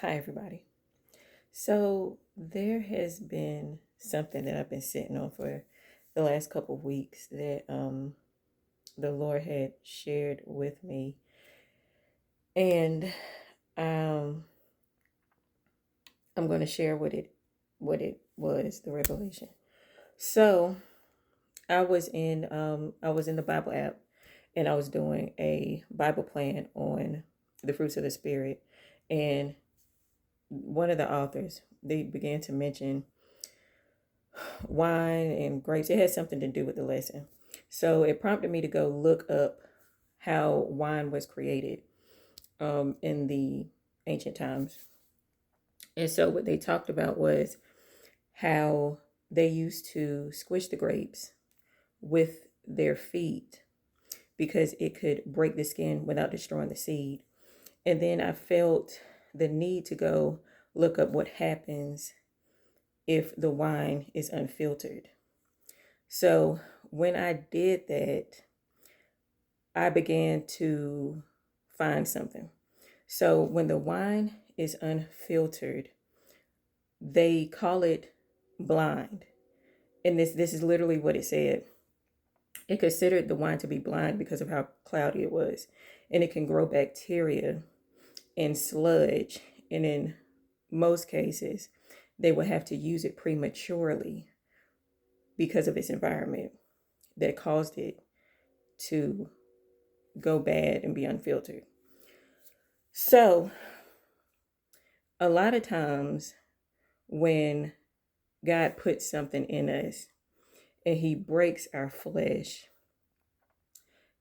Hi, everybody. So, there has been something that I've been sitting on for the last couple of weeks that the Lord had shared with me. And um, I'm going to share what it was, the revelation. So, I was in the Bible app and I was doing a Bible plan on the fruits of the Spirit. And one of the authors, they began to mention wine and grapes. It had something to do with the lesson. So it prompted me to go look up how wine was created in the ancient times. And so what they talked about was how they used to squish the grapes with their feet because it could break the skin without destroying the seed. And then I felt the need to go look up what happens if the wine is unfiltered. So when I did that, I began to find something. So when the wine is unfiltered, they call it blind. And this is literally what it said. It considered the wine to be blind because of how cloudy it was. And it can grow bacteria and sludge. And in most cases, they will have to use it prematurely because of its environment that caused it to go bad and be unfiltered. So, a lot of times when God puts something in us and He breaks our flesh,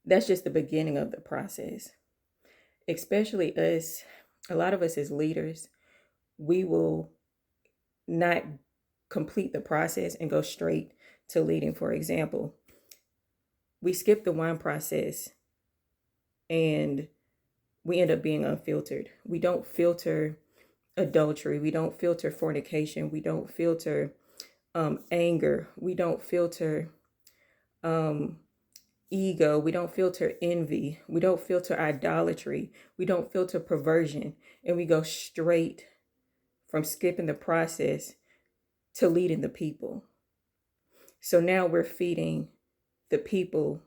that's just the beginning of the process. Especially us, a lot of us as leaders, we will not complete the process and go straight to leading. For example, we skip the wine process and we end up being unfiltered. We don't filter adultery. We don't filter fornication. We don't filter anger. We don't filter um, ego. We don't filter envy. We don't filter idolatry. We don't filter perversion. And we go straight from skipping the process to leading the people. So now we're feeding the people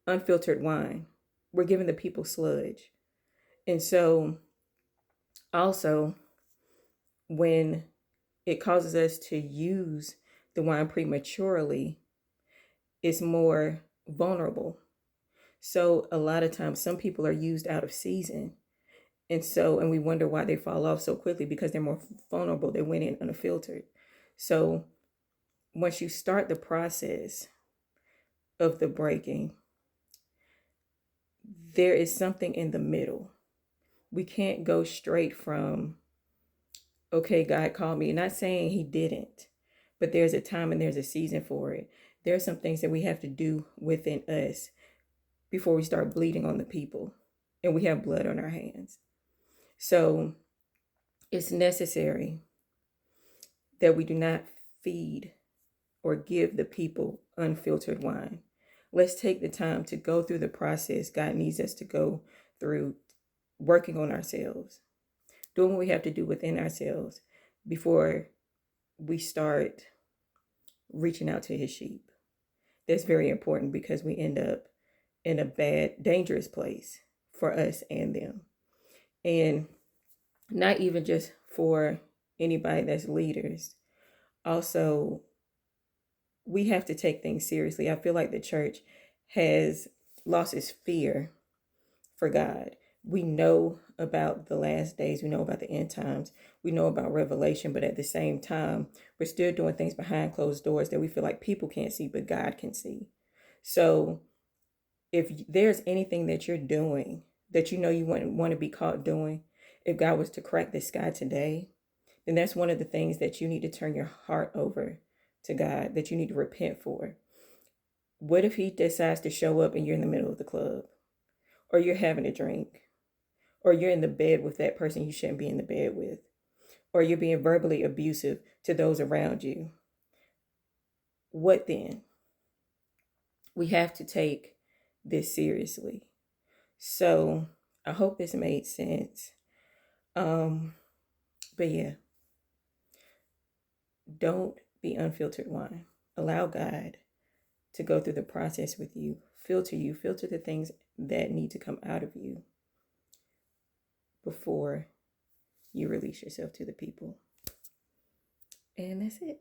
unfiltered wine. We're giving the people sludge. And so also, when it causes us to use the wine prematurely, it's more vulnerable. So a lot of times some people are used out of season. And we wonder why they fall off so quickly because they're more vulnerable. They went in unfiltered. So once you start the process of the breaking, there is something in the middle. We can't go straight from, okay, God called me. Not saying He didn't, but there's a time and there's a season for it. There are some things that we have to do within us before we start bleeding on the people and we have blood on our hands. So it's necessary that we do not feed or give the people unfiltered wine. Let's take the time to go through the process God needs us to go through, working on ourselves, doing what we have to do within ourselves before we start reaching out to His sheep. That's very important because we end up in a bad, dangerous place for us and them. And not even just for anybody that's leaders. Also, we have to take things seriously. I feel like the church has lost its fear for God. We know about the last days, we know about the end times, we know about Revelation, but at the same time, we're still doing things behind closed doors that we feel like people can't see, but God can see. So if there's anything that you're doing that you know you wouldn't want to be caught doing, if God was to crack the sky today, then that's one of the things that you need to turn your heart over to God, that you need to repent for. What if He decides to show up and you're in the middle of the club, or you're having a drink, or you're in the bed with that person you shouldn't be in the bed with, or you're being verbally abusive to those around you? What then? We have to take this seriously. So I hope this made sense. Um, But yeah, don't be unfiltered wine. Allow God to go through the process with you, filter the things that need to come out of you before you release yourself to the people. And that's it.